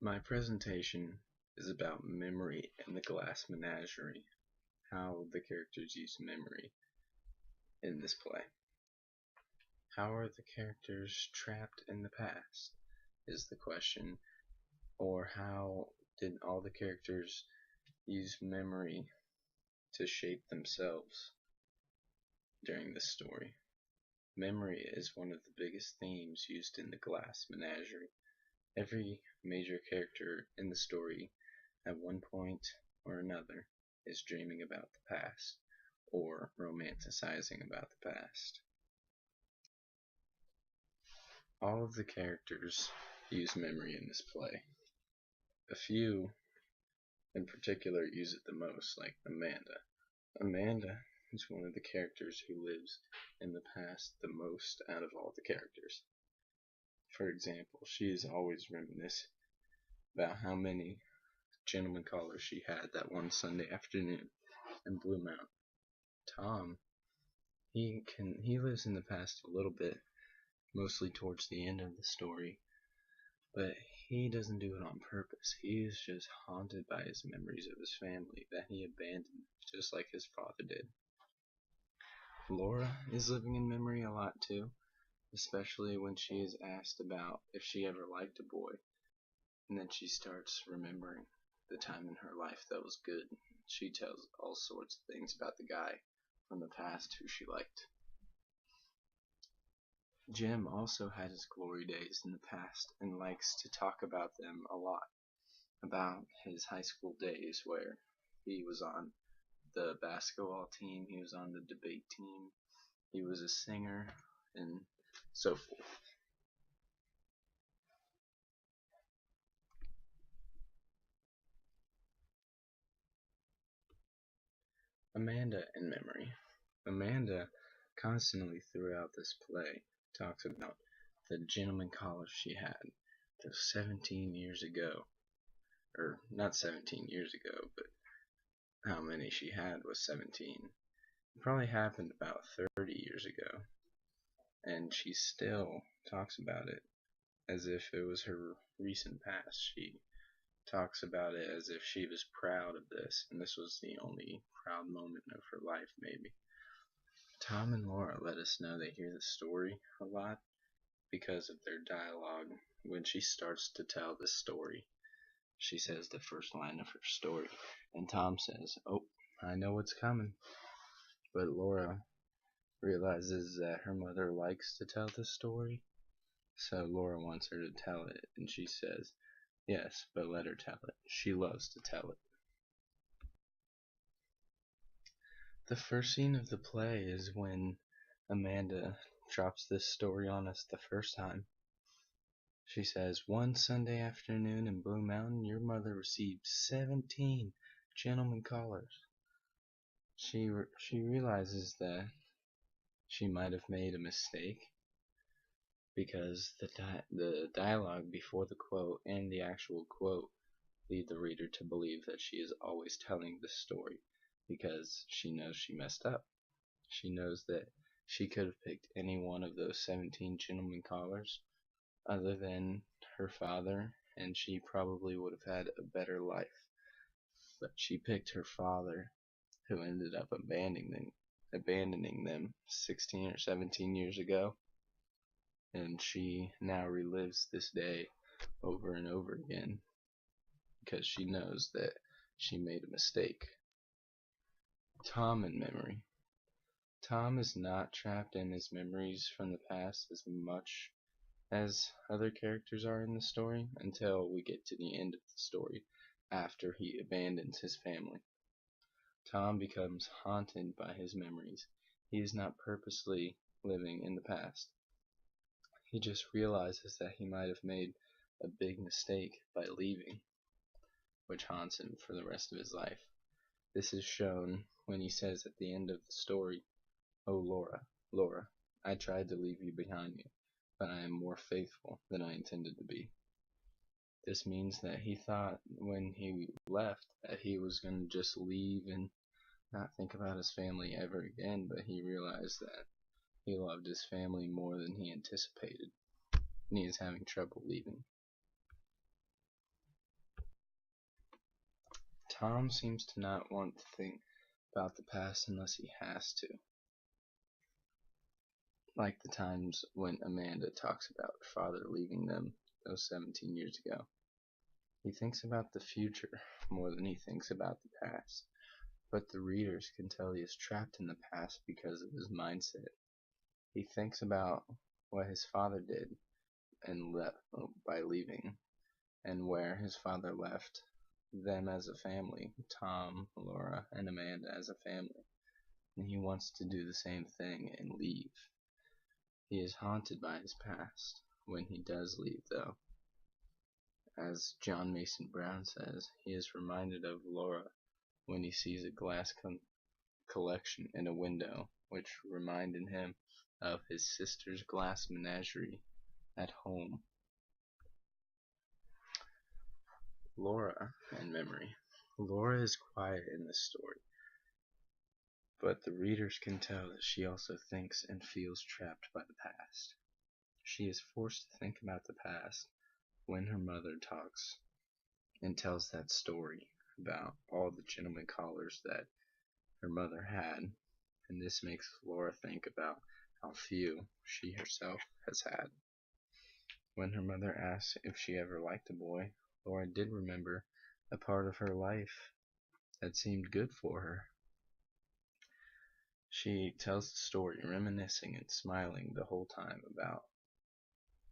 My presentation is about memory in the Glass Menagerie, how the characters use memory in this play. How are the characters trapped in the past, is the question, or how did all the characters use memory to shape themselves during this story? Memory is one of the biggest themes used in the Glass Menagerie. Every major character in the story, at one point or another, is dreaming about the past or romanticizing about the past. All of the characters use memory in this play. A few in particular use it the most, like Amanda. Amanda is one of the characters who lives in the past the most out of all the characters. For example, she is always reminiscing about how many gentleman callers she had that one Sunday afternoon in Blue Mountain. Tom, he lives in the past a little bit, mostly towards the end of the story, but he doesn't do it on purpose. He is just haunted by his memories of his family that he abandoned, just like his father did. Laura is living in memory a lot too, especially when she is asked about if she ever liked a boy, and then she starts remembering the time in her life that was good. She tells all sorts of things about the guy from the past who she liked. Jim also had his glory days in the past and likes to talk about them a lot. About his high school days where he was on the basketball team, he was on the debate team, he was a singer, and so forth. Amanda in memory. Amanda constantly throughout this play talks about the gentleman callers she had those 17 years ago. Or not 17 years ago, but how many she had was 17. It probably happened about 30 years ago. And she still talks about it as if it was her recent past. She talks about it as if she was proud of this, and this was the only proud moment of her life, maybe. Tom and Laura let us know they hear the story a lot because of their dialogue. When she starts to tell the story, she says the first line of her story, and Tom says, "Oh, I know what's coming." But Laura realizes that her mother likes to tell the story, so Laura wants her to tell it, and she says, "Yes, but let her tell it. She loves to tell it." The first scene of the play is when Amanda drops this story on us the first time. She says, "One Sunday afternoon in Blue Mountain, your mother received 17 gentlemen callers." She realizes that she might have made a mistake because the dialogue before the quote and the actual quote lead the reader to believe that she is always telling the story because she knows she messed up. She knows that she could have picked any one of those 17 gentlemen callers other than her father, and she probably would have had a better life. But she picked her father, who ended up abandoning them 16 or 17 years ago, and she now relives this day over and over again because she knows that she made a mistake. Tom in memory. Tom is not trapped in his memories from the past as much as other characters are in the story until we get to the end of the story after he abandons his family. Tom becomes haunted by his memories. He is not purposely living in the past. He just realizes that he might have made a big mistake by leaving, which haunts him for the rest of his life. This is shown when he says at the end of the story, "Oh Laura, Laura, I tried to leave you behind me, but I am more faithful than I intended to be." This means that he thought when he left that he was going to just leave and not think about his family ever again, but he realized that he loved his family more than he anticipated, and he is having trouble leaving. Tom seems to not want to think about the past unless he has to, like the times when Amanda talks about her father leaving them those 17 years ago. He thinks about the future more than he thinks about the past, but the readers can tell he is trapped in the past because of his mindset. He thinks about what his father did and left by leaving, and where his father left them as a family, Tom, Laura, and Amanda as a family, and he wants to do the same thing and leave. He is haunted by his past when he does leave, though. As John Mason Brown says, he is reminded of Laura when he sees a glass collection in a window, which reminded him of his sister's glass menagerie at home. Laura and memory. Laura is quiet in this story, but the readers can tell that she also thinks and feels trapped by the past. She is forced to think about the past when her mother talks and tells that story about all the gentlemen callers that her mother had, and this makes Laura think about how few she herself has had. When her mother asks if she ever liked a boy, Laura did remember a part of her life that seemed good for her. She tells the story, reminiscing and smiling the whole time about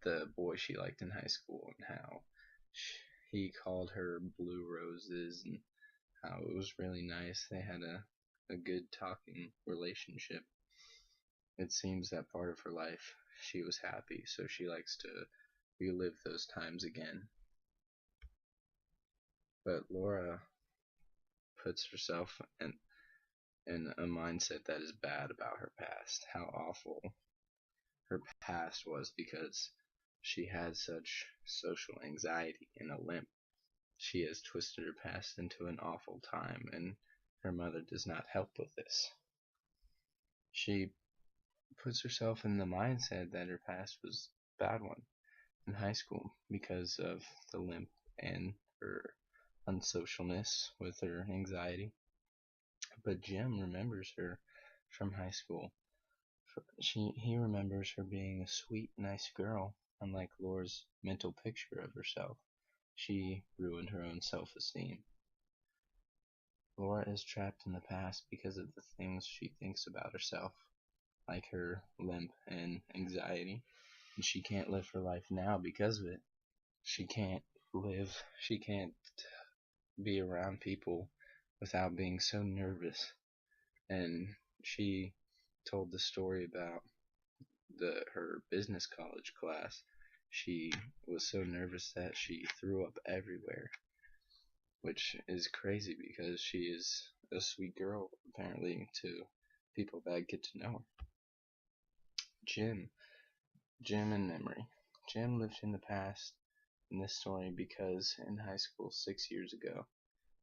the boy she liked in high school and how he called her blue roses and how it was really nice. They had a good talking relationship. It seems that part of her life she was happy, so she likes to relive those times again. But Laura puts herself in a mindset that is bad about her past, how awful her past was because she had such social anxiety and a limp. She has twisted her past into an awful time, and her mother does not help with this. She puts herself in the mindset that her past was a bad one in high school because of the limp and her unsocialness with her anxiety. But Jim remembers her from high school. He remembers her being a sweet, nice girl, unlike Laura's mental picture of herself. She ruined her own self-esteem. Laura is trapped in the past because of the things she thinks about herself, like her limp and anxiety, and she can't live her life now because of it. She can't be around people without being so nervous. And she told the story about her business college class. She was so nervous that she threw up everywhere, which is crazy because she is a sweet girl, apparently, to people that get to know her. Jim and memory. Jim lived in the past in this story because in high school 6 years ago,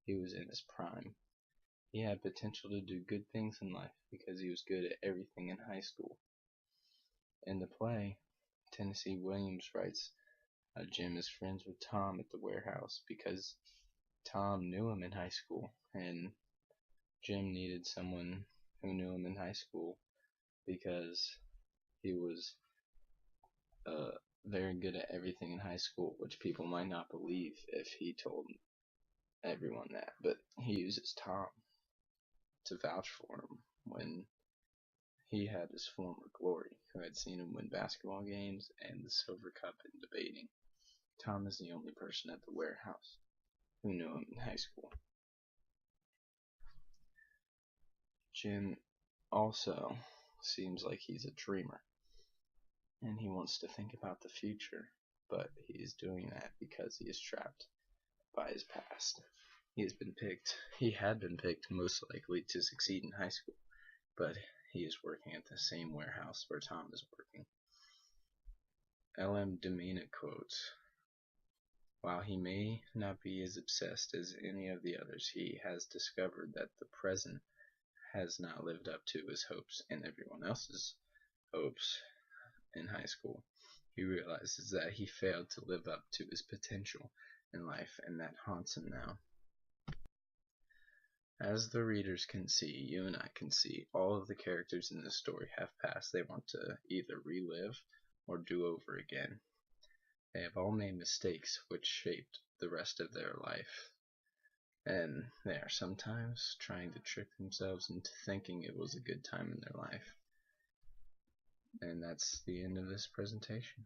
he was in his prime. He had potential to do good things in life because he was good at everything in high school. In the play, Tennessee Williams writes Jim is friends with Tom at the warehouse because Tom knew him in high school, and Jim needed someone who knew him in high school because he was very good at everything in high school, which people might not believe if he told everyone that. But he uses Tom to vouch for him when he had his former glory, who had seen him win basketball games and the Silver Cup in debating. Tom is the only person at the warehouse who knew him in high school. Jim also seems like he's a dreamer, and he wants to think about the future, but he is doing that because he is trapped by his past. He had been picked most likely to succeed in high school, but he is working at the same warehouse where Tom is working. L.M. Domina quotes, "While he may not be as obsessed as any of the others, he has discovered that the present has not lived up to his hopes and everyone else's hopes in high school. He realizes that he failed to live up to his potential in life, and that haunts him now." As the readers can see, you and I can see, all of the characters in this story have past they want to either relive or do over again. They have all made mistakes which shaped the rest of their life, and they are sometimes trying to trick themselves into thinking it was a good time in their life. And that's the end of this presentation.